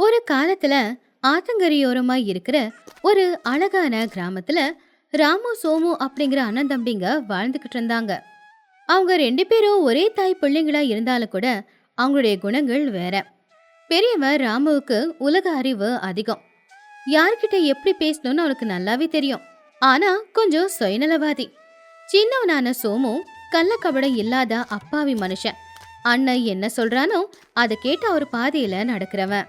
ஒரு காலத்துல ஆத்தங்கரையோரமா இருக்கிற ஒரு அழகான கிராமத்துல ராமு சோமு அப்படிங்கிற அண்ணன் தம்பிங்க வாழ்ந்துகிட்டு இருந்தாங்க. அவங்க ரெண்டு பேரும் ஒரே தாய் பிள்ளைங்களா இருந்தாலும் கூட அவங்களுடைய குணங்கள் வேற. பெரியவன் ராமுவுக்கு உலக அறிவு அதிகம். யார்கிட்ட எப்படி பேசணும்னு அவனுக்கு நல்லாவே தெரியும். ஆனா கொஞ்சம் சுயநலவாதி. சின்னவனான சோமு கள்ளக்கபடம் இல்லாத அப்பாவி மனுஷன். அண்ணன் என்ன சொல்றானோ அதை கேட்டு அவர் பாதையில நடக்கிறவன்.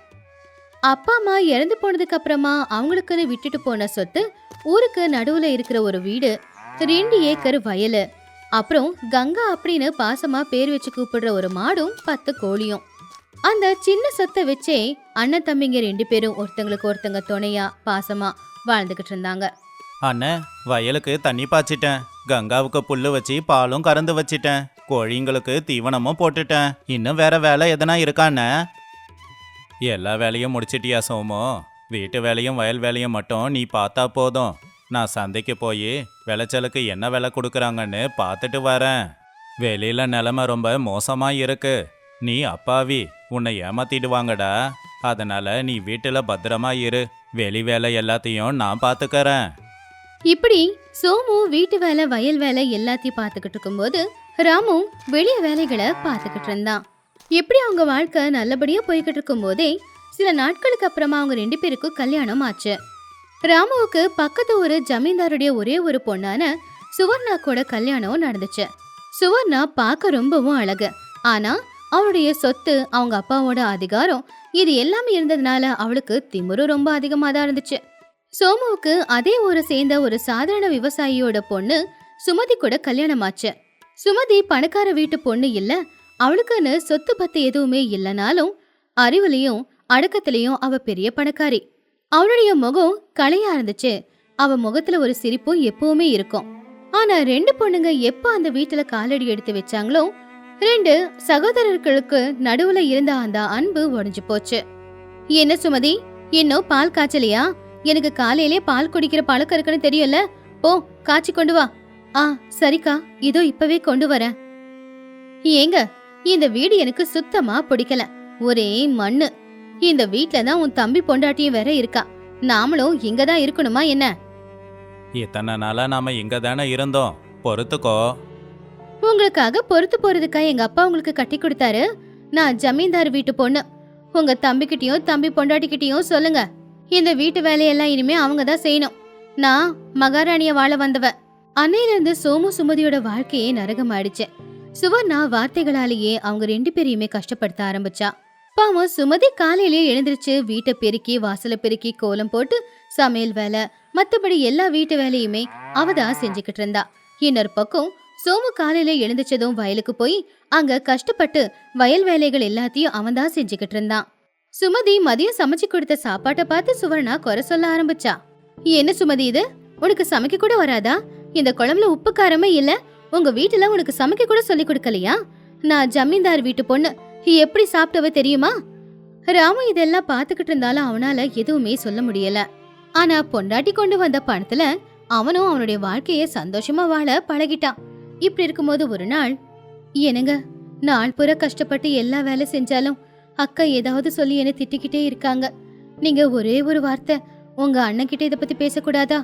அப்பா அம்மா இறந்து போனதுக்கு அப்புறமா அவங்களுக்குன்னு விட்டுட்டு போன சொத்து, ஊருக்கு நடுவுல இருக்கிற ஒரு வீடு, 2 ஏக்கர் வயலு, அப்புறம் கங்கா அப்படின்னு பாசமா பேர் வச்சு கூப்பிடுற ஒரு மாடும் 10 கோழியும். அந்த சின்ன சொத்தை வச்சே அண்ணன் தம்பிங்க 2 பேரும் ஒருத்தங்களுக்கு ஒருத்தங்க துணையா பாசமா வாழ்ந்துகிட்டு இருந்தாங்க. அண்ணன், வயலுக்கு தண்ணி பாய்ச்சிட்டேன், கங்காவுக்கு புல்லு வச்சு பாலும் கறந்து வச்சிட்டேன், கோழிங்களுக்கு தீவனமும் போட்டுட்டேன். இன்னும் வேற வேலை எதனா இருக்காண்ணே? எல்லா வேலையும் முடிச்சிட்டியா சோமோ? வீட்டு வேலையும் வயல் வேலையும் மட்டும் நீ பார்த்தா போதும். நான் சந்தைக்கு போய் விளைச்சலுக்கு என்ன விலை கொடுக்குறாங்கன்னு பார்த்துட்டு வரேன். வெளியில நிலைமை ரொம்ப மோசமா இருக்கு. நீ அப்பாவி, உன்னை ஏமாத்திடுவாங்கடா. அதனால நீ வீட்டுல பத்திரமா இரு. வெளி வேலை எல்லாத்தையும் நான் பார்த்துக்கறேன். இப்படி சோமு வீட்டு வேலை வயல் வேலை எல்லாத்தையும் பார்த்துக்கிட்டு இருக்கும்போது ராமு வெளிய வேலைகளை பார்த்துக்கிட்டு இருந்தான். எப்படி அவங்க வாழ்க்கை நல்லபடியா போய்கிட்டு இருக்கும் போதே சில நாட்களுக்கு அப்புறமா அவங்க 2 பேருக்கும் கல்யாணம் ஆச்சு. ராமுவுக்கு பக்கத்து ஒரு ஜமீன்தாருடைய ஒரே ஒரு பொண்ணான சுவர்ணா கூட கல்யாணம் நடந்துச்சு. சுவர்ணா பார்க்க ரொம்பவும் அழகு. ஆனா அவளுடைய சொத்து, அவங்க அப்பாவோட அதிகாரம், இது எல்லாமே இருந்ததுனால அவளுக்கு திமிரு ரொம்ப அதிகமா தான் இருந்துச்சு. சோமுவுக்கு அதே ஊரை சேர்ந்த ஒரு சாதாரண விவசாயியோட பொண்ணு சுமதி கூட கல்யாணம் ஆச்சு. சுமதி பணக்கார வீட்டு பொண்ணு இல்ல. அவளுக்குன்னு சொத்து பத்து எதுவுமே இல்லைனாலும் அறிவுலையும் அடக்கத்திலையும் அவ பெரிய பணக்காரி. அவளுடைய முகம் கலையா இருந்துச்சு. அவ முகத்துல ஒரு சிரிப்பும் எப்பவுமே இருக்கும். ஆனா 2 பொண்ணுங்க எப்ப அந்த வீட்டுல காலடி எடுத்து வச்சாங்களோ 2 சகோதரர்களுக்கு நடுவுல இருந்த அந்த அன்பு உடைஞ்சு போச்சு. என்ன சுமதி, இன்னும் பால் காய்ச்சலையா? எனக்கு காலையிலே பால் குடிக்கிற பழக்கம் இருக்குன்னு தெரியல. போ, காய்ச்சி கொண்டு வா. ஆ சரிக்கா, இதோ இப்பவே கொண்டு வரேன். ஏங்க, இந்த வீடு எனக்கு சுத்தமா பிடிக்கல. ஒரே மண்ணு. இந்த வீட்ல தான் உன் தம்பி பொண்டாட்டியும் வேற இருக்கா. நாமளும் இங்கதான் இருக்கணுமா என்ன? இத்தனை நாளா நாம இங்க தானே இருந்தோம், பொறுத்துக்கோ. உங்களுக்காக பொறுத்து போறதுக்கா எங்க அப்பா உங்களுக்கு கட்டி கொடுத்தாரு. நான் ஜமீன்தார் வீட்டு பொண்ணு. உங்க தம்பிக்கிட்டயும் தம்பி பொண்டாட்டிக்கிட்டயும் சொல்லுங்க, இந்த வீட்டு வேலையெல்லாம் இனிமே அவங்க தான் செய்யணும். நான் மகாராணிய வாழ வந்தவ. அன்னையிலிருந்து சோமு சுமதியோட வாழ்க்கையே நரகமாயிடுச்சு. சுவர்ணா வார்த்தைகளாலேயே அவங்க 2 பேரையுமே கஷ்டப்படுத்த ஆரம்பிச்சா. பாவம் சுமதி காலையிலே எழுந்திருச்சு வீட்டை பெருக்கி வாசல பெருக்கி கோலம் போட்டு சமையல் வேலை மத்தபடி எல்லா வீட்டு வேலையுமே அவதான் செஞ்சுக்கிட்டு இருந்தா. இன்னொரு பக்கம் சோமு காலையில எழுந்திரிச்சதும் வயலுக்கு போய் அங்க கஷ்டப்பட்டு வயல் வேலைகள் எல்லாத்தையும் அவன் தான் செஞ்சுக்கிட்டு இருந்தான். சுமதி மதியம் சமைச்சு கொடுத்த சாப்பாட்டை பார்த்து சுவர்ணா குறை சொல்ல ஆரம்பிச்சா. என்ன சுமதி இது, உனக்கு சமைக்க கூட வராதா? இந்த குழம்புல உப்பு காரமே இல்ல. உங்க வீட்டுல உனக்கு சமைக்க கூட சொல்லி கொடுக்கலையா? நான் ஜமீன்தார் வீட்டு பொண்ணு, எப்படி சாப்பிட்டவ தெரியுமா? ராமு இதெல்லாம் பாத்துக்கிட்டு இருந்தாலும் அவனால எதுவுமே சொல்ல முடியல. ஆனா பொண்டாட்டி கொண்டு வந்த பணத்துல அவனும் அவனுடைய வாழ்க்கைய சந்தோஷமா வாழ பழகிட்டான். இப்படி இருக்கும்போது ஒரு நாள், என்னங்க, நாள் பூரா கஷ்டப்பட்டு எல்லா வேலை செஞ்சாலும் அக்கா ஏதாவது சொல்லி என்ன திட்டிக்கிட்டே இருக்காங்க. நீங்க ஒரே ஒரு வார்த்தை உங்க அண்ணன் கிட்ட இத பத்தி பேசக்கூடாதா?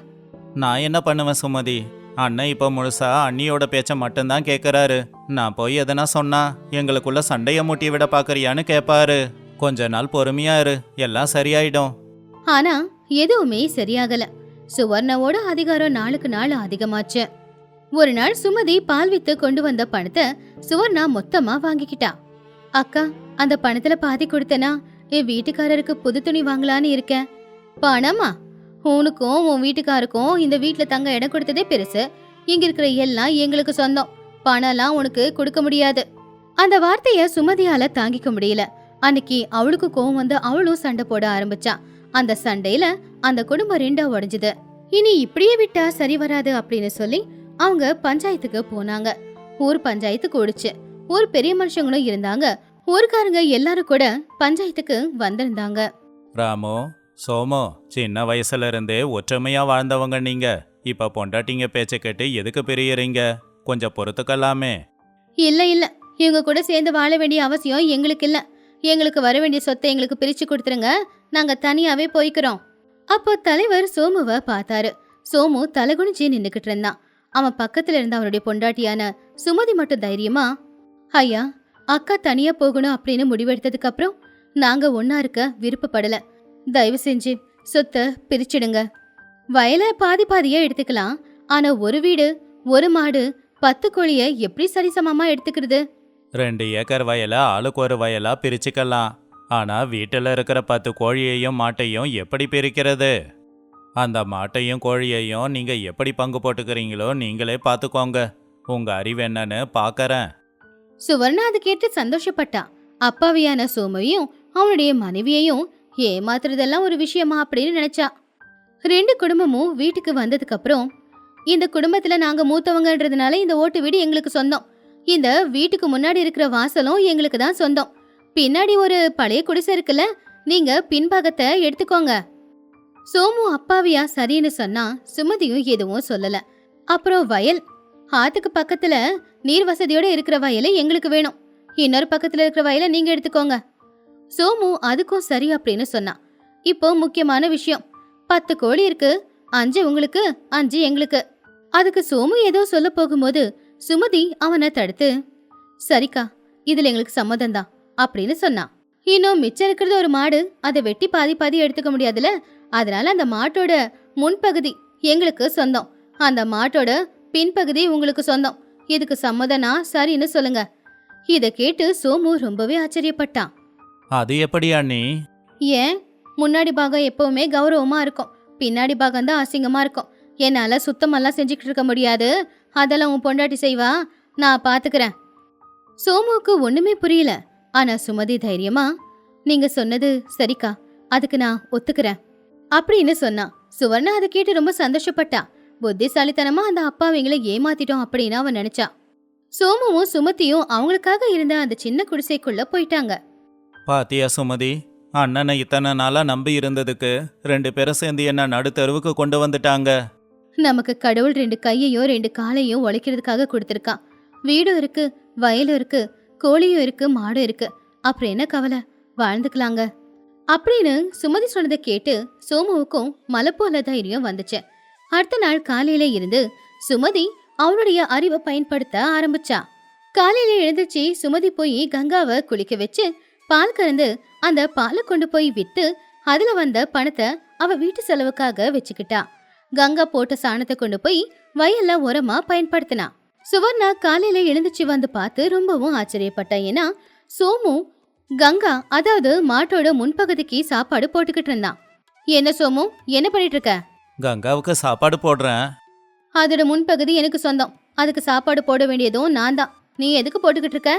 நான் என்ன பண்ணுவேன் சுமதி? அண்ணன் இப்ப முழுசா அண்ணியோட பேச்ச மட்டும்தான் கேட்கறாரு. நான் போய் எதனா சொன்னா எங்களுக்குள்ள சண்டைய மூட்டி விட பாக்குறியான்னு கேட்பாரு. கொஞ்ச நாள் பொறுமையா இரு, எல்லாம் சரியாயிடும். ஆனா எதுவுமே சரியாகல. சுவர்ணாவோட அதிகாரம் நாளுக்கு நாள் அதிகமாச்சு. ஒரு நாள் சுமதி பால் வித்து கொண்டு வந்த பணத்தை சுவர்ணா மொத்தமா வாங்கிக்கிட்டா. அக்கா, அந்த பணத்துல பாதி கொடுத்தனா என் வீட்டுக்காரருக்கு புது துணி வாங்கலான்னு இருக்கேன். பணமா? உனக்கும் உன் வீட்டுக்காருக்கும் இந்த வீட்டுல தங்க இடம் கொடுத்ததே பெருசு. இங்க இருக்கிற எல்லாம் எங்களுக்கு சொந்தம். பணம்லாம் உனக்கு கொடுக்க முடியாது. அந்த வார்த்தைய சுமதியால தாங்கிக்க முடியல. அன்னைக்கு அவளுக்கு கோவம் வந்து அவளும் சண்டை போட ஆரம்பிச்சா. அந்த சண்டையில அந்த குடும்பம் 2ஆ உடைஞ்சது. இனி இப்படியே விட்டா சரி வராது அப்படின்னு சொல்லி அவங்க பஞ்சாயத்துக்கு போனாங்க. ஊர் பஞ்சாயத்து கூடுச்சு. ஊர் பெரிய மனுஷங்களும் இருந்தாங்க. ஊர்க்காரங்க எல்லாரும் கூட பஞ்சாயத்துக்கு வந்திருந்தாங்க. ராமு, சோமோ, சின்ன வயசுல இருந்தே ஒற்றுமையா வாழ்ந்தவங்க நீங்க. இப்ப பொண்டாட்டிங்க பேச்ச கேட்டு எதுக்கு பிரியறீங்க? கொஞ்சம் பொறுத்துக்கலாமே. இல்ல, இவங்க கூட சேர்ந்து வாழ வேண்டிய அவசியம் எங்களுக்கு இல்ல. எங்களுக்கு வர வேண்டிய சொத்தை எங்களுக்கு பிரிச்சு கொடுத்துருங்க. நாங்க தனியாவே போய்க்கிறோம். அப்போ தலைவர் சோமுவை பார்த்தாரு. சோமு தலைகுனிஞ்சு நின்னுக்கிட்டு இருந்தான். அவன் பக்கத்துல இருந்த அவனுடைய பொண்டாட்டியான சுமதி மட்டும் தைரியமா, ஐயா, அக்கா தனியா போகணும் அப்படின்னு முடிவெடுத்ததுக்கு அப்புறம் நாங்க ஒன்னா இருக்க விருப்பப்படல. தயவு செஞ்சு சொத்தை பிரிச்சிடுங்க. வயலை பாதி பாதியா எடுத்துக்கலாம். ஆனா ஒரு வீடு, ஒரு மாடு, 10 கோழிய எப்படி சரிசமமா எடுத்துக்கிறது? 2 ஏக்கர் வயலை ஆளுக்கு ஒரு வயலா பிரிச்சுக்கலாம். ஆனா வீட்டில் இருக்கிற 10 கோழியையும் மாட்டையும் எப்படி பிரிக்கிறது? அந்த மாட்டையும் கோழியையும் நீங்க எப்படி பங்கு போட்டுக்கிறீங்களோ நீங்களே பார்த்துக்கோங்க. உங்க அறிவு என்னன்னு பார்க்கறேன். சுவர்ணா அது கேட்டு சந்தோஷப்பட்டான். அப்பாவியான சோமுவையும் அவனுடைய மனைவியையும் ஏமாத்துறதெல்லாம் ஒரு விஷயமா அப்படின்னு நினைச்சா. 2 குடும்பமும் வீட்டுக்கு வந்ததுக்கு அப்புறம், இந்த குடும்பத்துல நாங்க மூத்தவங்கன்றதுனால இந்த ஓட்டு வீடு எங்களுக்கு சொந்தம். இந்த வீட்டுக்கு முன்னாடி இருக்கிற வாசலும் எங்களுக்கு தான் சொந்தம். பின்னாடி ஒரு பழைய குடிசை இருக்குல்ல, நீங்க பின்பாகத்தை எடுத்துக்கோங்க. சோமு அப்பாவியா சரின்னு சொன்னா சுமதியும் எதுவும் சொல்லல. அப்புறம் வயல், ஆத்துக்கு பக்கத்துல நீர் வசதியோட இருக்கிற வயலை எங்களுக்கு வேணும். இன்னொரு பக்கத்துல இருக்கிற வயலை நீங்க எடுத்துக்கோங்க. சோமு அதுக்கும் சரி அப்படின்னு சொன்னான். இப்போ முக்கியமான விஷயம், 10 கோழி இருக்கு, 5 உங்களுக்கு, 5 எங்களுக்கு. அதுக்கு சோமு ஏதோ சொல்ல போகும்போது சுமதி அவனை தடுத்து, சரிக்கா, இதுல எங்களுக்கு சம்மதம் தான் அப்படின்னு சொன்னான். இன்னும் மிச்சம் இருக்கிறது ஒரு மாடு, அதை வெட்டி பாதி பாதி எடுத்துக்க முடியாதுல, அதனால அந்த மாட்டோட முன்பகுதி எங்களுக்கு சொந்தம், அந்த மாட்டோட பின்பகுதி உங்களுக்கு சொந்தம். இதுக்கு சம்மதனா சரின்னு சொல்லுங்க. இத கேட்டு சோமு ரொம்பவே ஆச்சரியப்பட்டான். அது எப்படி அண்ணி? ஏன், முன்னாடி பாகம் எப்பவுமே கௌரவமா இருக்கும், பின்னாடி பாகம் தான் அசிங்கமா இருக்கும். என்னால சுத்தமெல்லாம் செஞ்சுக்கிட்டு இருக்க முடியாது, அதெல்லாம் உன் பொண்டாட்டி செய்வா, நான் பாத்துக்கிறேன். சோமுவுக்கு ஒண்ணுமே புரியல. ஆனா சுமதி தைரியமா, நீங்க சொன்னது சரிக்கா, அதுக்கு நான் ஒத்துக்கிறேன் அப்படின்னு சொன்னா. சுவர்ணா அதை கேட்டு ரொம்ப சந்தோஷப்பட்டா. புத்திசாலித்தனமா அந்த அப்பாவிங்களை ஏமாத்திட்டோம் அப்படின்னு அவன் நினைச்சா. சோமுவும் சுமதியும் அவங்களுக்காக இருந்த அந்த சின்ன குடிசைக்குள்ள போயிட்டாங்க. பாத்தியா சுமதி, அண்ணனை இத்தனை நாளா நம்பி இருந்ததுக்கு 2 பேரும் சேர்ந்து என்ன நடுத்தருவுக்கு கொண்டு வந்துட்டாங்க. நமக்கு கடவுள் 2 கையையும் 2 காலையும் உழைக்கிறதுக்காக கொடுத்துருக்கான். வீடும் இருக்கு, வயலும் இருக்கு, கோழியும் இருக்கு, மாடும் இருக்கு. அப்புறம் என்ன கவலை, வாழ்ந்துக்கலாங்க அப்படின்னு சுமதி சொன்னதை கேட்டு சோமுவுக்கும் மலை போல தைரியம் வந்துச்சு. அடுத்த நாள் காலையில இருந்து சுமதி அவனுடைய அறிவை பயன்படுத்த ஆரம்பிச்சா. காலையில எழுந்துச்சு சுமதி போய் கங்காவை குளிக்க வச்சு பால் கறந்து அந்த பாலை கொண்டு போய் வித்து அதுல வந்த பணத்தை அவ வீட்டு செலவுக்காக வச்சுக்கிட்டா. கங்கா போட்ட சாணத்தை கொண்டு போய் வயல்ல உரமா பயன்படுத்தினா. சுவர்ணா காலையில எழுந்துச்சு வந்து பார்த்து ரொம்பவும் ஆச்சரியப்பட்டா. ஏன்னா சோமு கங்கா, அதாவது மாட்டோட முன்பகுதிக்கு சாப்பாடு போட்டுக்கிட்டு இருந்தான். என்ன சோமு, என்ன பண்ணிட்டு இருக்க? கங்காவுக்கு சாப்பாடு போடுறேன். அதோட முன்பகுதி எனக்கு சொந்தம், அதுக்கு சாப்பாடு போட வேண்டியதும் நான் தான். நீ எதுக்கு போட்டுக்கிட்டு இருக்க?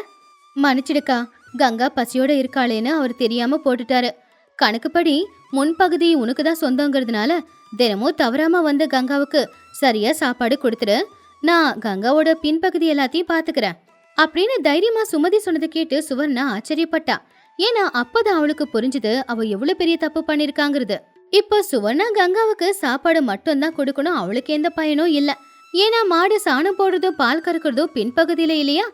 மன்னிச்சிடுக்கா, கங்கா பசியோட இருக்காளேன்னு அவர் தெரியாம போட்டுட்டாரு. கணக்குப்படி முன்பகுதி உனக்கு தான் சொந்தங்கிறதுனால தினமும் தவறாம வந்த கங்காவுக்கு சரியா சாப்பாடு கொடுத்துரு, நான் கங்காவோட பின்பகுதி எல்லாத்தையும் பாத்துக்கிறேன் அப்படின்னு தைரியமா சுமதி சொன்னதை கேட்டு சுவர்ணா ஆச்சரியப்பட்டா. ஏன்னா அப்பதான் அவளுக்கு புரிஞ்சுது அவ எவ்வளவு பெரிய தப்பு பண்ணிருக்காங்கிறது. இப்போ சுவர்ணா கங்காவுக்கு சாப்பாடு மட்டும் தான் கொடுக்கணும், அவளுக்கு எந்த பயனும் இல்ல. ஏன்னா மாடு சாணம் போடுறதும் பால் கறக்குறதும் பின்பகுதியில இல்லையா.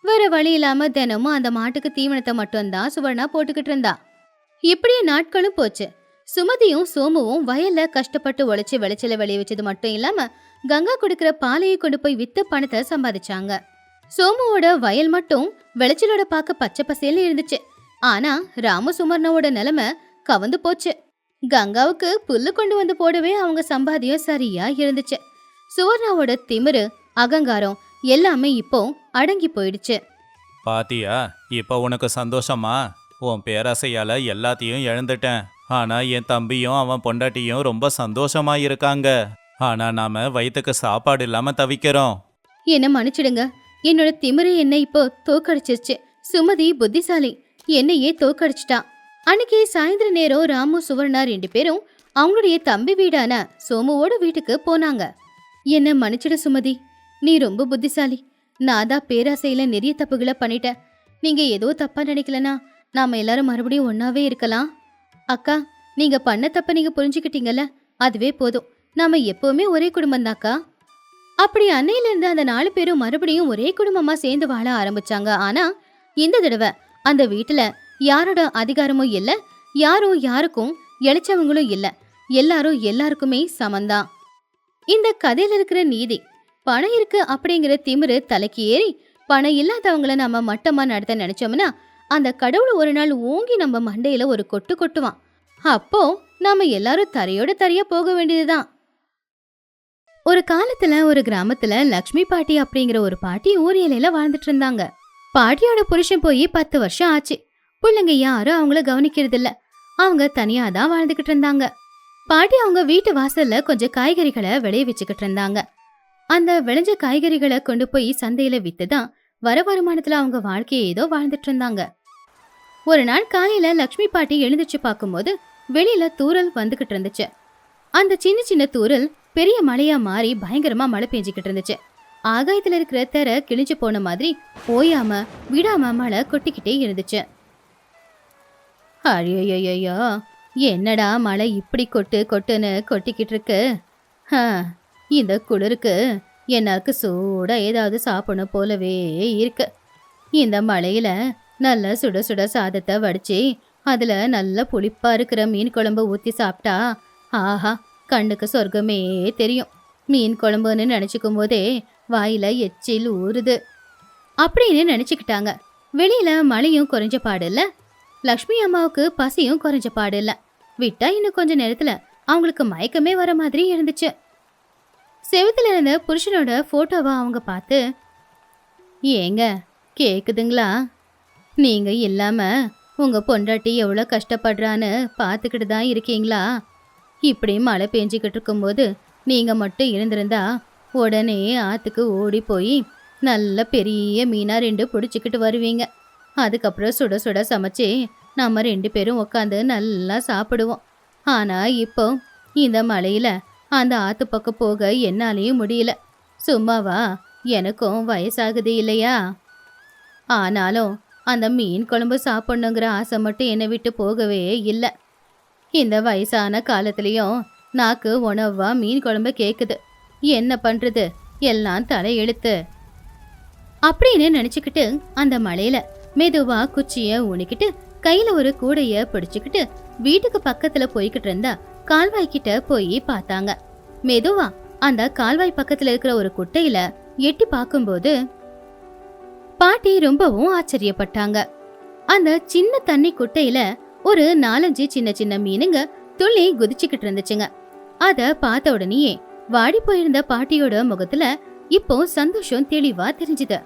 வேற வழி இல்லாம தினமும் அந்த மாட்டுக்கு தீவனத்தை மட்டும்தான் சுவர்ணா போட்டுக்கிட்டு இருந்தா. இப்படியே நாட்களும் போச்சு. சுமதியும் சோமுவும் வயல்ல கஷ்டப்பட்டு உழைச்சு விளைச்சல விளைய வச்சது மட்டும் இல்லாம கங்கா கொடுக்கிற பாலையை கொண்டு போய் வித்து பணத்தை சம்பாதிச்சாங்க. சோமுவோட வயல் மட்டும் விளைச்சலோட பார்க்க பச்சை பசேல்னு இருந்துச்சு. ஆனா ராம சுமர்ணாவோட நிலைமை கவந்து போச்சு. கங்காவுக்கு புல்லு கொண்டு வந்து போடவே அவங்க சம்பாதியம் சரியா இருந்துச்சு. சுவர்ணாவோட திமிரு, அகங்காரம் எல்லாமே இப்போ அடங்கி போயிடுச்சு. பாத்தியா, இப்ப உனக்கு சந்தோஷமா? உன் பேராசையால எல்லாத்தையும் இழந்துட்டேன். ஆனா என் தம்பியும் அவன் பொண்டாட்டியும் ரொம்ப சந்தோஷமா இருக்காங்க. ஆனா நாம வயிற்றுக்கு சாப்பாடு இல்லாம தவிக்கிறோம். என்ன மன்னிச்சிடுங்க, என்னோட திமிரு என்ன இப்போ தோக்கடிச்சிருச்சு. சுமதி புத்திசாலி, என்னையே தோக்கடிச்சிட்டா. அன்னைக்கு சாயந்தர நேரம் ராமு சுவர்ணா 2 பேரும் அவங்களுடைய தம்பி வீடான சோமுவோட வீட்டுக்கு போனாங்க. என்ன மன்னிச்சிடு சுமதி, நீ ரொம்ப புத்திசாலி. நான் தான் பேராசையில நிறைய தப்புகளை பண்ணிட்டேன். நீங்க ஏதோ தப்பா நினைக்கலனா நாம எல்லாரும் மறுபடியும் ஒன்னாவே இருக்கலாம். அக்கா, நீங்க பண்ண தப்ப நீங்க புரிஞ்சுக்கிட்டீங்கல்ல, அதுவே போதும். நாம எப்பவுமே ஒரே குடும்பம் தாக்கா. அப்படி அன்னையில இருந்து அந்த 4 பேரும் மறுபடியும் ஒரே குடும்பமா சேர்ந்து வாழ ஆரம்பிச்சாங்க. ஆனா இந்த தடவை அந்த வீட்டுல யாரோட அதிகாரமும் இல்ல, யாரும் யாருக்கும் இளைச்சவங்களும் இல்ல, எல்லாரும் எல்லாருக்குமே சமந்தான். இந்த கதையில இருக்கிற நீதி, பணம் இருக்கு அப்படிங்கிற திமிரு தலைக்கு ஏறி பணம் இல்லாதவங்கள நம்ம மட்டமா நடத்த நினைச்சோம்னா அந்த கடவுள் ஒரு நாள் ஓங்கி நம்ம மண்டையில ஒரு கொட்டு கொட்டுவான். அப்போ நாம எல்லாரும் தரையோட தரையா போக வேண்டியதுதான். ஒரு காலத்துல ஒரு கிராமத்துல லக்ஷ்மி பாட்டி அப்படிங்கிற ஒரு பாட்டி ஊர் எல்லையில வாழ்ந்துட்டு இருந்தாங்க. பாட்டியோட புருஷன் போய் 10 வருஷம் ஆச்சு. பிள்ளைங்க யாரும் அவங்கள கவனிக்கிறது இல்ல. அவங்க தனியா தான் வாழ்ந்துகிட்டு இருந்தாங்க. பாட்டி அவங்க வீட்டு வாசல்ல கொஞ்சம் காய்கறிகளை விளைய வச்சுக்கிட்டு இருந்தாங்க. அந்த விளைஞ்ச காய்கறிகளை கொண்டு போய் சந்தையில வித்துதான் வர வருமானத்துல அவங்க வாழ்க்கையை ஏதோ வாழ்ந்துட்டு இருந்தாங்க. ஒரு நாள் காலையில லக்ஷ்மி பாட்டி எழுந்துச்சு பார்க்கும்போது வெளியில தூறல் வந்துகிட்டு இருந்துச்சு. அந்த சின்ன சின்ன தூறல் பெரிய மழையா மாறி பயங்கரமா மழை பெஞ்சுக்கிட்டு இருந்துச்சு. ஆகாயத்துல இருக்கிற தெரை கிழிஞ்சு போன மாதிரி ஓயாம விடாம மழை கொட்டிக்கிட்டே இருந்துச்சு. அழியோயோயோ, என்னடா மழை இப்படி கொட்டு கொட்டுன்னு கொட்டிக்கிட்டு இருக்கு. இந்த குளிருக்கு எனக்கு சூடா ஏதாவது சாப்பிடணும் போலவே இருக்கு. இந்த மழையில நல்ல சுட சுட சாதத்தை வடிச்சு அதுல நல்ல புளிப்பா இருக்கிற மீன் குழம்பு ஊத்தி சாப்பிட்டா ஆஹா, கண்ணுக்கு சொர்க்கமே தெரியும். மீன் குழம்புன்னு நினைச்சுக்கும் போதே வாயில எச்சில் ஊறுது அப்படின்னு நினைச்சுக்கிட்டாங்க. வெளியில மழையும் குறைஞ்ச பாடு இல்ல, லக்ஷ்மி அம்மாவுக்கு பசியும் குறைஞ்ச பாடு இல்ல. விட்டா இன்னும் கொஞ்ச நேரத்துல அவங்களுக்கு மயக்கமே வர மாதிரி இருந்துச்சு. செவுத்துல இருந்த புருஷனோட போட்டோவை அவங்க பார்த்து, ஏங்க கேக்குதுங்களா? நீங்க இல்லாம உங்க பொண்டாட்டி எவ்வளோ கஷ்டப்படுறான்னு பார்த்துக்கிட்டு தான் இருக்கீங்களா? இப்படி மழை பெஞ்சிக்கிட்டு இருக்கும்போது நீங்க மட்டும் இருந்திருந்தா உடனே ஆத்துக்கு ஓடி போய் நல்ல பெரிய மீனா 2 பிடிச்சிக்கிட்டு வருவீங்க. அதுக்கப்புறம் சுட சுட சமைச்சு நம்ம 2 பேரும் உட்காந்து நல்லா சாப்பிடுவோம். ஆனா இப்போ இந்த மழையில அந்த ஆத்து பக்கம் போக என்னாலையும் முடியல. சும்மாவா, எனக்கும் வயசாகுது இல்லையா? ஆனாலும் அந்த மீன் குழம்பு சாப்பிடணுங்கிற ஆசை மட்டும் என்னை விட்டு போகவே இல்லை. இந்த வயசான காலத்துலயும் நாக்கு உணவா மீன் குழம்பு கேக்குது. என்ன பண்றது, எல்லாம் தலை எழுத்து அப்படின்னு நினைச்சுக்கிட்டு அந்த மலையில மெதுவா குச்சிய ஊனிக்கிட்டு கையில ஒரு கூடைய பிடிச்சுக்கிட்டு வீட்டுக்கு பக்கத்துல போய்கிட்டு இருந்தா கால்வாய்கிட்ட போய் பார்த்தாங்க. மெதுவா அந்த கால்வாய் பக்கத்துல இருக்கிற ஒரு குட்டையில எட்டி பார்க்கும்போது பாட்டி ரொம்பவும் ஆச்சரியப்பட்டாங்க. அந்த சின்ன தண்ணி குட்டையில ஒரு 4-5 சின்ன சின்ன மீனுங்க துள்ளி குதிச்சுக்கிட்டு இருந்துச்சுங்க. அத பார்த்த உடனேயே வாடி போயிருந்த பாட்டியோட முகத்துல இப்போ சந்தோஷம் தெளிவா தெரிஞ்சுது.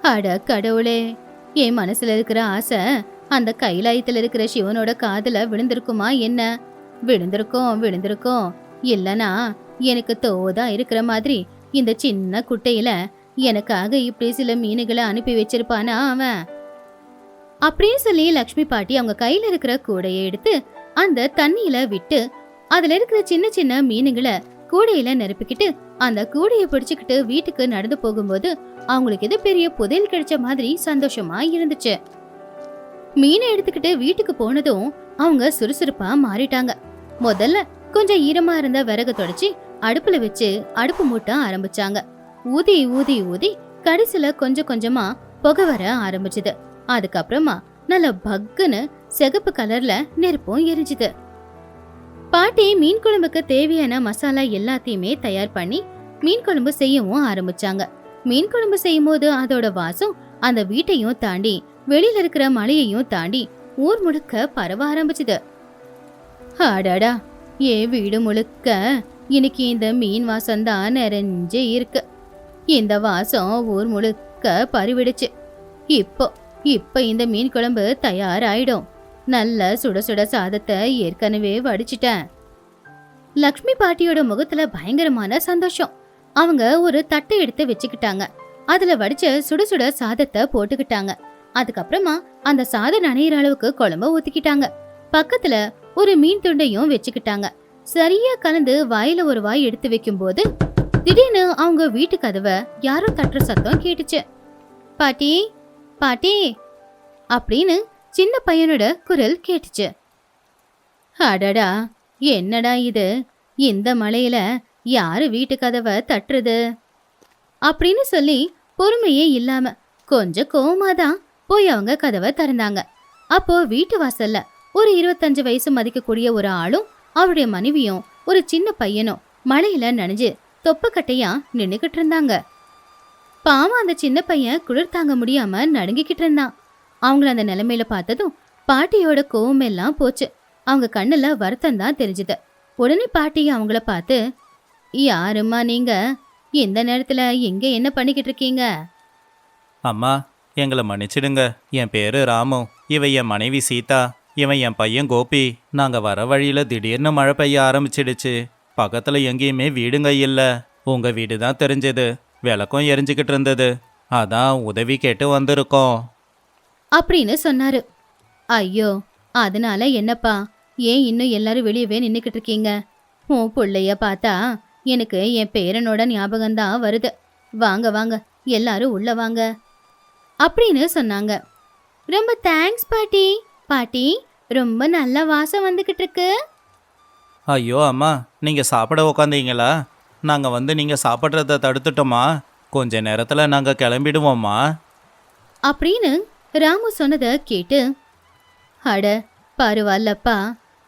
அட கடவுளே, என் மனசுல இருக்கிற ஆசை அந்த கைலாயத்துல இருக்கிற சிவனோட காதுல விழுந்திருக்குமா என்ன? விழுந்திருக்கும். இல்லனா எனக்கு தோதா இருக்கிற மாதிரி இந்த சின்ன குட்டையில எனக்காக இப்படி சில மீனுகளை அனுப்பி வச்சிருப்பானா அவன்? அப்படின்னு சொல்லி லக்ஷ்மி பாட்டி அவங்க கையில இருக்கிற கூடையை எடுத்து அந்த தண்ணியில விட்டு அதுல இருக்கிற சின்ன சின்ன மீனுங்களை கூடையில நிரப்பிக்கிட்டு அந்த கூடையை பிடிச்சுக்கிட்டு வீட்டுக்கு நடந்து போகும்போது அவங்களுக்கு இது பெரிய புதையல் கிடைச்ச மாதிரி சந்தோஷமா இருந்துச்சு. மீனை எடுத்துக்கிட்டு வீட்டுக்கு போனதும் அவங்க சுறுசுறுப்பா மாறிட்டாங்க. முதல்ல கொஞ்சம் ஈரமா இருந்த விறகு தொடச்சி அடுப்புல வச்சு அடுப்பு மூட்ட ஆரம்பிச்சாங்க. ஊதி ஊதி ஊதி கடைசில கொஞ்சம் கொஞ்சமா புகை வர ஆரம்பிச்சுது. அதுக்கப்புறமா நல்ல பக்குன்னு சிகப்பு கலர்ல நெருப்பும் எரிஞ்சுது. பாட்டி மீன் குழம்புக்கு தேவையான மசாலா எல்லாத்தையுமே தயார் பண்ணி மீன் குழம்பு செய்யவும் ஆரம்பிச்சாங்க. மீன் குழம்பு செய்யும் போது அதோட வாசம் அந்த வீட்டையும் தாண்டி வெளியில இருக்கிற மலையையும் தாண்டி ஊர் முழுக்க பரவ ஆரம்பிச்சுது. அடாடா, ஏன் வீடு முழுக்க இன்னைக்கு இந்த மீன் வாசம் தான் நிறைஞ்சே இருக்கு. இந்த வாசம் ஊர் முழுக்க பறிவிடுச்சு. இப்போ இந்த மீன் குழம்பு தயாராயிடும். நல்ல சுட சுட சாதத்தை ஏற்கனவே வடிச்சிட்டேன். லக்ஷ்மி பாட்டியோட முகத்துல பயங்கரமான சந்தோஷம். அவங்க ஒரு தட்டை எடுத்து வச்சுக்கிட்டாங்க. அதுல வடிச்ச சுட சுட சாதத்தை போட்டுக்கிட்டாங்க. அதுக்கப்புறமா அந்த சாதம் நனையிற அளவுக்கு குழம்ப ஊத்திக்கிட்டாங்க. பக்கத்துல ஒரு மீன் துண்டையும் வச்சுக்கிட்டாங்க. சரியா கலந்து வாயில ஒரு வாய் எடுத்து வைக்கும் போது திடீர்னு அவங்க வீட்டு கதவை யாரோ தட்டுற சத்தம் கேட்டுச்சு. பாட்டி பாட்டி அப்படின்னு சின்ன பையனோட குரல் கேட்டுச்சு. அடடா, என்னடா இது, இந்த மழையில யாரு வீட்டு கதவை தட்டுறது அப்படின்னு சொல்லி பொறுமையே இல்லாம கொஞ்சம் கோவமாதான் போய் அவங்க கதவை திறந்தாங்க. அப்போ வீட்டு வாசல்ல ஒரு 25 வயசு மதிக்கக்கூடிய ஒரு ஆளும் அவருடைய மனைவியும் ஒரு சின்ன பையனும் மழையில நனைஞ்சு தொப்பக்கட்டையா நின்னுகிட்டு இருந்தாங்க. பாவம் அந்த சின்ன பையன் குளிர் தாங்க முடியாம நடுங்கிக்கிட்டு இருந்தான். அவங்கள அந்த நிலைமையில பார்த்ததும் பாட்டியோட கோவம் எல்லாம் போச்சு. அவங்க கண்ணுல வருத்தம் தான் தெரிஞ்சுது. உடனே பாட்டி அவங்கள பார்த்து, யாரும்மா நீங்க? இந்த நேரத்துல எங்க என்ன பண்ணிக்கிட்டு இருக்கீங்க? அம்மா, எங்களை மன்னிச்சிடுங்க. என் பேரு ராமு. இவ என் மனைவி சீதா. இவன் என் பையன் கோபி. நாங்க வர வழியில திடீர்னு மழை பெய்ய ஆரம்பிச்சிடுச்சு. பக்கத்துல எங்கேயுமே வீடுங்க இல்ல. உங்க வீடு தான் தெரிஞ்சது. விளக்கும் எரிஞ்சுக்கிட்டு இருந்தது. அதான் உதவி கேட்டு வந்திருக்கோம். அப்படின்னு சொன்னாரு. ஐயோ, அதனால என்னப்பா? ஏன் இன்னும் எல்லாரும் வெளியவே நின்னுக்கிட்டு இருக்கீங்க? உன் புள்ளைய பார்த்தா எனக்கு என் பேரனோட ஞாபகம்தான் வருது. வாங்க வாங்க, எல்லாரும் உள்ள வாங்க அப்படின்னு சொன்னாங்க. ரொம்ப தேங்க்ஸ் பாட்டி. பாட்டி, ரொம்ப நல்ல வாசம் வந்துகிட்டு இருக்கு. ஐயோ அம்மா, நீங்க சாப்பிட உக்காந்தீங்களா? நாங்க வந்து நீங்க சாப்பிட்றத தடுத்துட்டோமா? கொஞ்ச நேரத்துல நாங்க கிளம்பிடுவோம்மா. அப்படின்னு ராமு சொன்னதை கேட்டு, அட பரவாயில்லப்பா,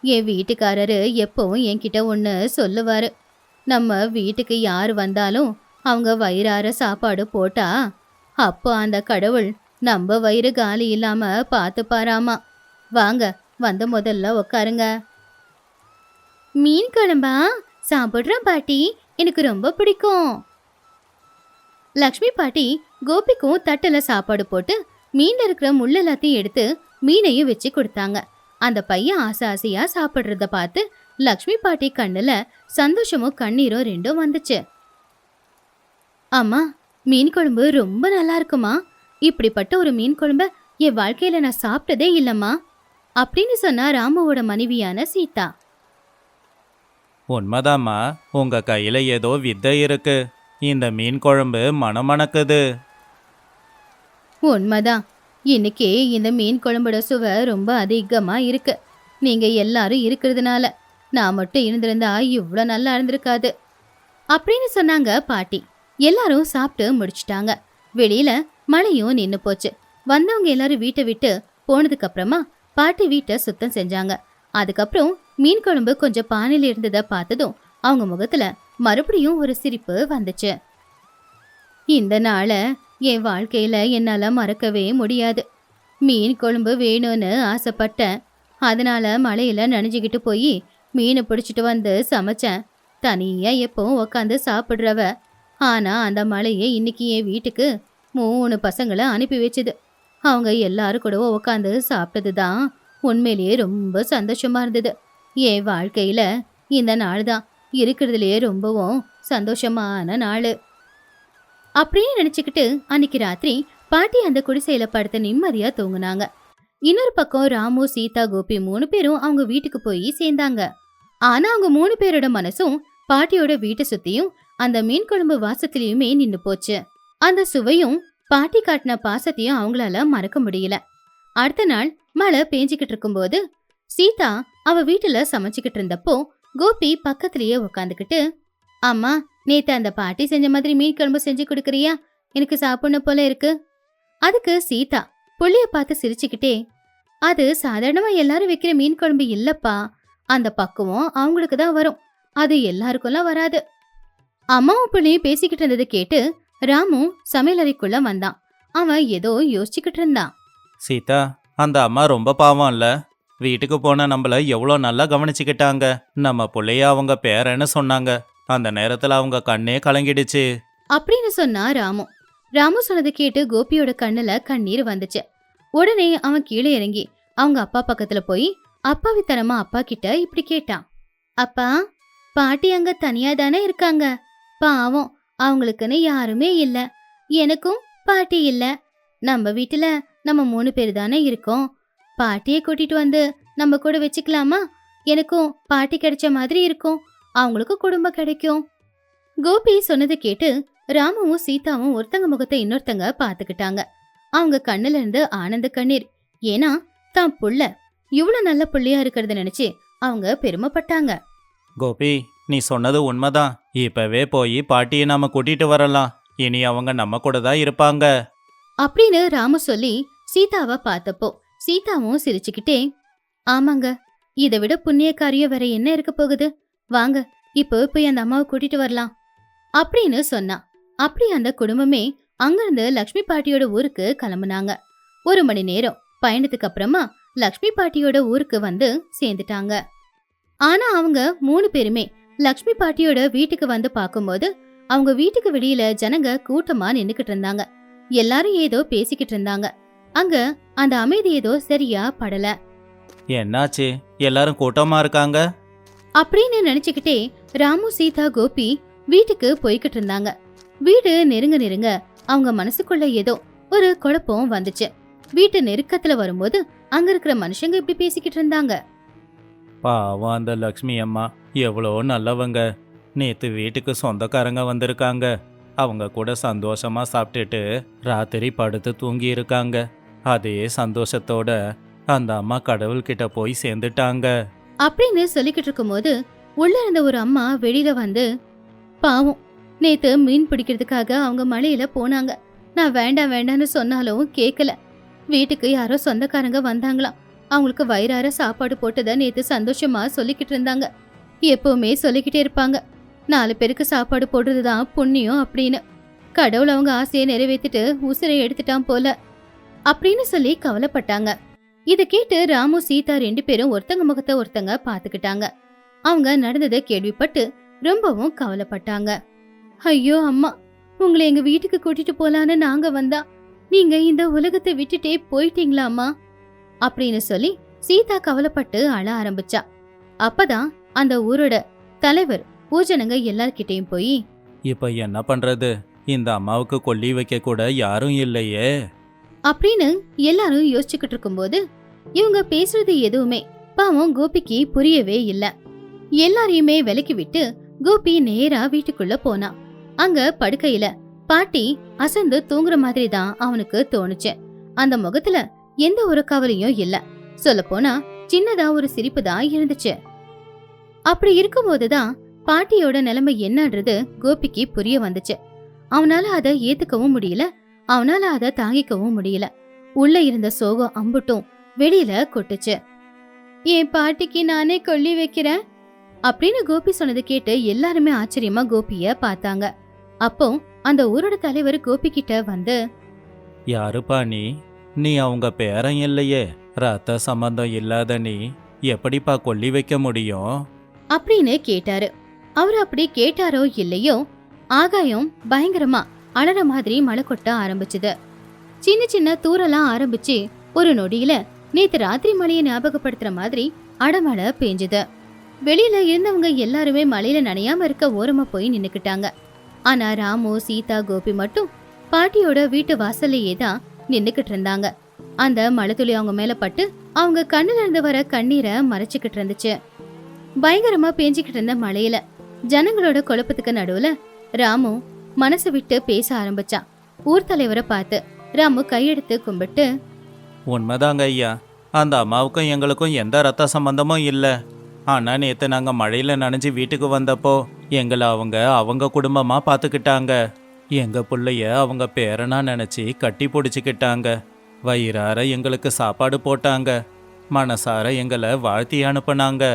என் வீட்டுக்காரரு எப்பவும் என்கிட்ட ஒன்று சொல்லுவாரு. நம்ம வீட்டுக்கு யார் வந்தாலும் அவங்க வயிறார சாப்பாடு போட்டா அப்போ அந்த கடவுள் நம்ம வயிறு காலி இல்லாம பார்த்துப்பாராமா. வாங்க, வந்து முதல்ல உக்காருங்க. மீன் குழம்பா? சாப்பிட்றேன் பாட்டி, எனக்கு ரொம்ப பிடிக்கும். லக்ஷ்மி பாட்டி கோபிக்கும் தட்டுல சாப்பாடு போட்டு மீன்ல இருக்கிற முள் எல்லாத்தையும் எடுத்து மீனையும் வச்சு கொடுத்தாங்க. அந்த பையன் ஆசை ஆசையா சாப்பிட்றத பார்த்து லக்ஷ்மி பாட்டி கண்ணுல சந்தோஷமும் கண்ணீரும் ரெண்டும் வந்துச்சு. அம்மா, மீன் குழம்பு ரொம்ப நல்லா இருக்குமா? இப்படிப்பட்ட ஒரு மீன் குழம்ப என் வாழ்க்கையில நான் சாப்பிட்டதே இல்லம்மா அப்படின்னு சொன்னா ராமுவோட மனைவியான சீதா. உண்மைதாம்மா, உங்க கையில ஏதோ வித்தை இருக்கு. இந்த மீன் குழம்பு மணமணக்குது. உண்மைதான். இன்னைக்கு இந்த மீன் குழம்போட சுவை ரொம்ப அதிகமா இருக்கு. நீங்க எல்லாரும் இருக்கிறதுனால. நான் மட்டும் இருந்திருந்தா இவ்வளோ நல்லா இருந்திருக்காது அப்படின்னு சொன்னாங்க பாட்டி. எல்லாரும் சாப்பிட்டு முடிச்சிட்டாங்க. வெளியில மழையும் நின்று போச்சு. வந்தவங்க எல்லாரும் வீட்டை விட்டு போனதுக்கு அப்புறமா பாட்டி வீட்டை சுத்தம் செஞ்சாங்க. அதுக்கப்புறம் மீன் குழம்பு கொஞ்சம் பானையில இருந்ததை பார்த்ததும் அவங்க முகத்துல மறுபடியும் ஒரு சிரிப்பு வந்துச்சு. இந்த நாளை என் வாழ்க்கையில என்னால மறக்கவே முடியாது. மீன் குழம்பு வேணும்னு ஆசைப்பட்டேன். அதனால மழையில நனைஞ்சுக்கிட்டு போய் மீனை பிடிச்சிட்டு வந்து சமைச்சேன். தனியா எப்பவும் உக்காந்து சாப்பிட்றவ. ஆனா அந்த மழையை இன்னைக்கு என் வீட்டுக்கு 3 பசங்களை அனுப்பி வச்சுது. அவங்க எல்லாரும் கூட உக்காந்து சாப்பிட்டது தான் உண்மையிலேயே ரொம்ப சந்தோஷமா இருந்தது. என் வாழ்க்கையில இந்த நாள் தான் இருக்கிறதுலையே ரொம்பவும் சந்தோஷமான நாள் அப்படின்னு நினைச்சுக்கிட்டு அன்னைக்கு ராத்திரி பாட்டி அந்த குடிசையில படுத்த நிம்மதியா தூங்குனாங்க. இன்னொரு பக்கம் ராமு, சீதா, கோபி 3 பேரும் அவங்க வீட்டுக்கு போய் சேர்ந்தாங்க. ஆனா அவங்க 3 பேரோட மனசும் பாட்டியோட வீட்டை சுத்தியும் அந்த மீன் குழம்பு வாசத்திலயுமே நின்னு போச்சு. அந்த சுவையும் பாட்டி காட்டின பாசத்தையும் அவங்களால மறக்க முடியல. அடுத்த நாள் மழை பேஞ்சுக்கிட்டு இருக்கும்போது சீதா அவ வீட்டுல சமைச்சுக்கிட்டு இருந்தப்போ கோபி பக்கத்திலேயே உக்காந்துக்கிட்டு, அம்மா, நேத்து அந்த பாட்டி செஞ்ச மாதிரி மீன் குழம்பு செஞ்சு கொடுக்கறியா? எனக்கு சாப்பிடணும் போல இருக்கு. அதுக்கு சீதா புள்ளைய பார்த்து சிரிச்சுக்கிட்டே, அது சாதாரணமா எல்லாரும் வைக்கிற மீன் குழம்பு இல்லப்பா. அந்த பக்குவம் அவங்களுக்கு தான் வரும். அது எல்லாருக்கும்லாம் வராது. அம்மாவும் பிள்ளையும் பேசிக்கிட்டு இருந்ததை கேட்டு ராமு சமையலறைக்குள்ள வந்தான். அவன் ஏதோ யோசிச்சுக்கிட்டு இருந்தான். சீதா, அந்த அம்மா ரொம்ப பாவம் இல்ல? வீட்டுக்கு போன நம்மள எவ்வளோ நல்லா கவனிச்சுக்கிட்டாங்க. நம்ம பிள்ளைய அவங்க பேரன்னு சொன்னாங்க. அந்த நேரத்துல அவங்க கண்ணே கலங்கிடுச்சு அப்படின்னு சொன்னா ராமு. ராமு சொன்னதை கேட்டு கோபியோட கண்ணுல கண்ணீர் வந்துச்சு. உடனே அவன் கீழே இறங்கி அவங்க அப்பா பக்கத்துல போய் அப்பாவித்தனமா அப்பா கிட்ட இப்படி கேட்டான். அப்பா, பாட்டி அங்க தனியா தானே இருக்காங்க. பாவம், அவங்களுக்குன்னு யாருமே இல்ல. எனக்கும் பாட்டி இல்ல. நம்ம வீட்டுல நம்ம 3 பேர் தானே இருக்கோம். பாட்டியை கூட்டிட்டு வந்து நம்ம கூட வச்சுக்கலாமா? எனக்கும் பாட்டி கிடைச்ச மாதிரி இருக்கும். அவங்களுக்கும் குடும்பம் கிடைக்கும். கோபி சொன்னதை கேட்டு ராமுவும் சீதாவும் ஒருத்தங்க முகத்தை இன்னொருத்தங்க பாத்துக்கிட்டாங்க. அவங்க கண்ணுல இருந்து ஆனந்த கண்ணீர். ஏன்னா தான் புள்ள இவ்வளவு நல்ல புள்ளையா இருக்கிறத நினைச்சு அவங்க பெருமைப்பட்டாங்க. கோபி, நீ சொன்னது உண்மைதான். இப்பவே போய் பாட்டியை நாம கூட்டிட்டு வரலாம். இனி அவங்க நம்ம கூட தான் இருப்பாங்க அப்படின்னு ராமு சொல்லி சீதாவை பார்த்தப்போ சீதாவும் சிரிச்சுக்கிட்டே, ஆமாங்க, இதை விட புண்ணிய காரியம் வேற என்ன இருக்க போகுது? வாங்க, இப்போ போய் அந்த அம்மாவை கூட்டிட்டு வரலாம் அப்படின்னு சொன்னா. அப்படி அந்த குடும்பமே அங்கிருந்து லக்ஷ்மி பாட்டியோட ஊருக்கு கிளம்புனாங்க. 1 மணி நேரம் பயணத்துக்கு அப்புறமா லக்ஷ்மி பாட்டியோட ஊருக்கு வந்து சேர்ந்துட்டாங்க. ஆனா அவங்க 3 பேருமே லக்ஷ்மி பாட்டியோட வீட்டுக்கு வந்து பார்க்கும்போது அவங்க வீட்டுக்கு வெளியில ஜனங்க கூட்டமா நின்னுக்கிட்டு இருந்தாங்க. எல்லாரும் ஏதோ பேசிக்கிட்டு இருந்தாங்க. அங்க அந்த அமைதி ஏதோ சரியா படல. என்னாச்சு? எல்லாரும் கூட்டமா இருக்காங்க. அப்படின்னு நினைச்சுக்கிட்டே ராமு, சீதா, கோபி வீட்டுக்கு போய்கிட்டு இருந்தாங்க. வீடு நெருங்க நெருங்க அவங்க மனசுக்குள்ள ஏதோ ஒரு குழப்பம் வந்துச்சு. வீட்டு நெருக்கத்துல வரும்போது அங்க இருக்கிற மனுஷங்க இப்படி பேசிக்கிட்டு இருந்தாங்க. பாவம் அந்த லக்ஷ்மி அம்மா எவ்வளோ நல்லவங்க. நேத்து வீட்டுக்கு சொந்தக்காரங்க வந்திருக்காங்க. அவங்க கூட சந்தோஷமா சாப்பிட்டுட்டு ராத்திரி படுத்து தூங்கி இருக்காங்க. அதே சந்தோஷத்தோட அந்த அம்மா கடவுள்கிட்ட போய் சேர்ந்துட்டாங்க. அப்படின்னு சொல்லிக்கிட்டு இருக்கும்போது உள்ள இருந்த ஒரு அம்மா வெளியில வந்து, பாவம், நேத்து மீன் பிடிக்கிறதுக்காக அவங்க மலையில போனாங்க. நான் வேண்டாம் வேண்டான்னு சொன்னாலும் கேட்கல. வீட்டுக்கு யாரோ சொந்தக்காரங்க வந்தாங்களாம். அவங்களுக்கு வயிறார சாப்பாடு போட்டதை நேத்து சந்தோஷமா சொல்லிக்கிட்டு இருந்தாங்க. எப்பவுமே சொல்லிக்கிட்டே இருப்பாங்க, 4 பேருக்கு சாப்பாடு போடுறதுதான் புண்ணியம் அப்படின்னு. கடவுள் அவங்க ஆசையை நிறைவேற்றிட்டு உசிரை எடுத்துட்டான் போல அப்படின்னு சொல்லி கவலைப்பட்டாங்க. இதை கேட்டு ராமு, சீதா 2 பேரும் ஒருத்தங்க முகத்தை ஒருத்தங்க பாத்துக்கிட்டாங்க. அவங்க நடந்ததை கேள்விப்பட்டு ரொம்பவும் கவலைப்பட்டாங்க. ஐயோ அம்மா, உங்களை எங்க வீட்டுக்கு கூட்டிட்டு போலான்னு நாங்க வந்தா நீங்க இந்த உலகத்தை விட்டுட்டே போயிட்டீங்களாமா அப்படின்னு சொல்லி சீதா கவலைப்பட்டு அழ ஆரம்பிச்சா. அப்பதான் அந்த ஊரோட தலைவர் ஊஜனங்க எல்லார்கிட்டையும் போய், இப்ப என்ன பண்றது? இந்த அம்மாவுக்கு கொல்லி வைக்க கூட யாரும் இல்லையே அப்படின்னு எல்லாரும் யோசிச்சுக்கிட்டு இருக்கும்போது இவங்க பேசுறது எதுவுமே பாவம் கோபிக்கு புரியவே இல்ல. எல்லாரையுமே விலக்கி விட்டு கோபி நேரா வீட்டுக்குள்ள போனான். அங்க படுக்கையில பாட்டி அசந்து தூங்குற மாதிரி தான் அவனுக்கு தோணுச்சு. அந்த முகத்துல எந்த ஒரு கவலையும் இல்ல. சொல்ல போனா சின்னதா ஒரு சிரிப்பு தான் இருந்துச்சு. அப்படி இருக்கும்போதுதான் பாட்டியோட நிலைமை என்னன்றது கோபிக்கு புரிய வந்துச்சு. அவனால அதை ஏத்துக்கவும் முடியல, அவனால அதை தாங்கிக்கவும் முடியல. உள்ள இருந்த சோகம் அம்புட்டும் வெளியில கொட்டுச்சு. என் பாட்டிக்கு நானே கொல்லி வைக்கிறேன் அப்படின்னு கோபி சொன்னது கேட்டு எல்லாருமே ஆச்சரியமா கோபிய பார்த்தாங்க. அப்போ அந்த ஊரோட தலைவர் கோபி கிட்ட வந்து, யாருப்பா நீ? நீ அவங்க பேரன் இல்லையே. ரத்த சம்பந்தம் இல்லாத நீ எப்படிப்பா கொல்லி வைக்க முடியும் அப்படின்னு கேட்டாரு. அவரு அப்படி கேட்டாரோ இல்லையோ, ஆகாயம் பயங்கரமா அலற மாதிரி மழை கொட்ட ஆரம்பிச்சுது. சின்ன சின்ன தூரெல்லாம் ஆரம்பிச்சு ஒரு நொடியில நேத்து ராத்திரி மழையை ஞாபகப்படுத்துற மாதிரி அடமழை பெஞ்சுது. வெளியில இருந்தவங்க எல்லாருமே மழையில நனையாம இருக்க ஓரமா போய் நின்னுக்கிட்டாங்க. ஆனா ராமு, சீதா, கோபி மட்டும் பாட்டியோட வீட்டு வாசல்லையே தான் நின்னுக்கிட்டு இருந்தாங்க. அந்த மழை துளி அவங்க மேல பட்டு அவங்க கண்ணுல இருந்து வர கண்ணீரை மறைச்சுக்கிட்டு இருந்துச்சு. பயங்கரமா பேஞ்சுக்கிட்டு இருந்த மழையில ஜனங்களோட குழப்பத்துக்கு நடுவுல ராமு மனசு விட்டு பேச ஆரம்பிச்சான். ஊர் தலைவரை பார்த்து ராமு கையெடுத்து கும்பிட்டு, உண்மைதாங்க ஐயா, அந்த அம்மாவுக்கும் எங்களுக்கும் எந்த ரத்த சம்பந்தமும் இல்லை. ஆனா நேத்து நாங்க மழையில நனைஞ்சு வீட்டுக்கு வந்தப்போ எங்களை அவங்க குடும்பமா பார்த்துக்கிட்டாங்க. எங்க புள்ளைய அவங்க பேரனா நினைச்சு கட்டி பிடிச்சிக்கிட்டாங்க. வயிறார எங்களுக்கு சாப்பாடு போட்டாங்க. மனசார எங்களை வாழ்த்தி அனுப்புனாங்க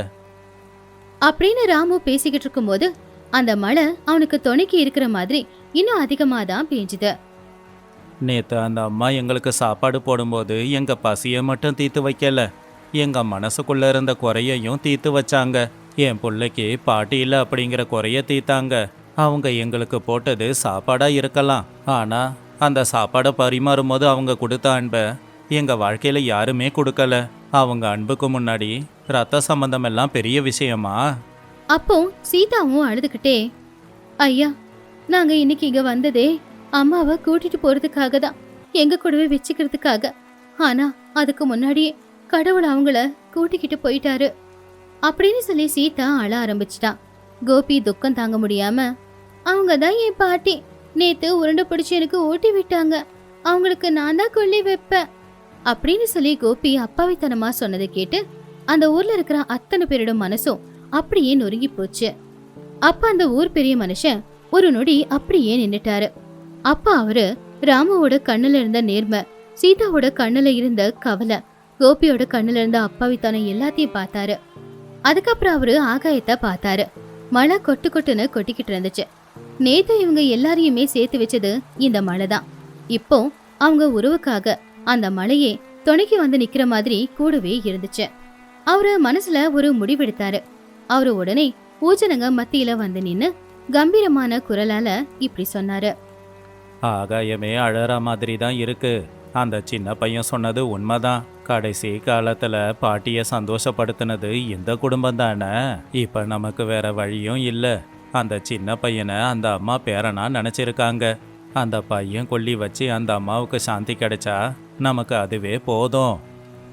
அப்படின்னு ராமு பேசிக்கிட்டு இருக்கும்போது அந்த மழை அவனுக்கு துணைக்கு இருக்கிற மாதிரி இன்னும் அதிகமா தான் பேஞ்சுது. நேத்து அந்த அம்மா எங்களுக்கு சாப்பாடு போடும்போது எங்க பசியை மட்டும் தீர்த்து வைக்கல, எங்க மனசுக்குள்ள இருந்த குறையையும் தீர்த்து வச்சாங்க. என் பிள்ளைக்கு பாட்டி இல்லை அப்படிங்கிற குறைய தீர்த்தாங்க. அவங்க எங்களுக்கு போட்டது சாப்பாடா இருக்கலாம், ஆனா அந்த சாப்பாடை பரிமாறும் போது அவங்க கொடுத்த அன்பை எங்க வாழ்க்கையில யாருமே கொடுக்கல. அவங்க அன்புக்கு முன்னாடி ரத்த சம்பந்தம் எல்லாம் பெரிய விஷயமா? அப்போ சீதாவும் அழுதுகிட்டே, ஐயா, நாங்க இன்னைக்கு இங்க வந்ததே அம்மாவை கூட்டிட்டு போறதுக்காக தான், எங்க கூடவே வச்சுக்கிறதுக்காக. ஆனா அதுக்கு முன்னாடியே கடவுள் அவங்கள கூட்டிக்கிட்டு போயிட்டாரு அப்படின்னு சொல்லி சீதா அழ ஆரம்பிச்சிட்டான். கோபி துக்கம் தாங்க முடியாம, அவங்க தான் என் பாட்டி, நேத்து உருண்டை பிடிச்சி எனக்கு ஊட்டி விட்டாங்க, அவங்களுக்கு நான் தான் கொல்லி வைப்பேன் அப்படின்னு சொல்லி கோபி அப்பாவித்தனமா சொன்னதை கேட்டு அந்த ஊர்ல இருக்கிற அத்தனை பேரோட மனசும் அப்படியே நொறுங்கி போச்சு. அப்ப அந்த ஊர் பெரிய மனுஷன் ஒரு நொடி அப்படியே நின்னுட்டாரு. அப்ப அவரு ராமுவோட கண்ணுல இருந்த நேர்மை, சீதாவோட கண்ணுல இருந்த கவலை கோபியோட கண்ணுல இருந்த அப்பாவித்தனம் எல்லாத்தையும் பார்த்தாரு. அதுக்கப்புறம் அவரு ஆகாயத்தை பார்த்தாரு. மழை கொட்டு கொட்டுன்னு கொட்டிக்கிட்டு இருந்துச்சு. நேத்து இவங்க எல்லாரையுமே சேர்த்து வச்சது இந்த மழை தான். இப்போ அவங்க உறவுக்காக அந்த மழையே துணைக்கு வந்து நிக்கிற மாதிரி கூடவே இருந்துச்சு. அவரு மனசுல ஒரு முடிவெடுத்தாரு. அவரு உடனே ஊஜனங்க மத்தியில வந்து நின்னு கம்பீரமான குரலால இப்படி சொன்னாரு. ஆகாயமே அழற மாதிரி தான் இருக்கு. அந்த சின்ன பையன் சொன்னது உண்மைதான். கடைசி காலத்துல பாட்டிய சந்தோஷப்படுத்தினது இந்த குடும்பம் தானே. இப்ப நமக்கு வேற வழியும் இல்ல. அந்த சின்ன பையனை அந்த அம்மா பேரனா நினைச்சிருக்காங்க. அந்த பையன் கொல்லி வச்சு அந்த அம்மாவுக்கு சாந்தி கிடைச்சா நமக்கு அதுவே போதும்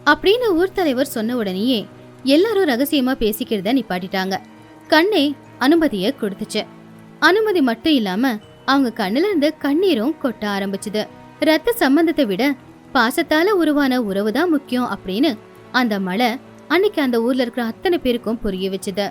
அப்படின்னு ஊர் தலைவர் சொன்ன உடனேயே எல்லாரும் ரகசியமா பேசிக்கிறத நிப்பாட்டிட்டாங்க. கண்ணே அனுமதிய கொடுத்துச்சு. அனுமதி மட்டும் இல்லாம அவங்க கண்ணுல இருந்து கண்ணீரும் கொட்ட ஆரம்பிச்சுது. ரத்த சம்பந்தத்தை விட பாசத்தால உருவான உறவுதான் முக்கியம் அப்படின்னு அந்த மழை அன்னைக்கு அந்த ஊர்ல இருக்கிற அத்தனை பேருக்கும் புரிய வச்சுது.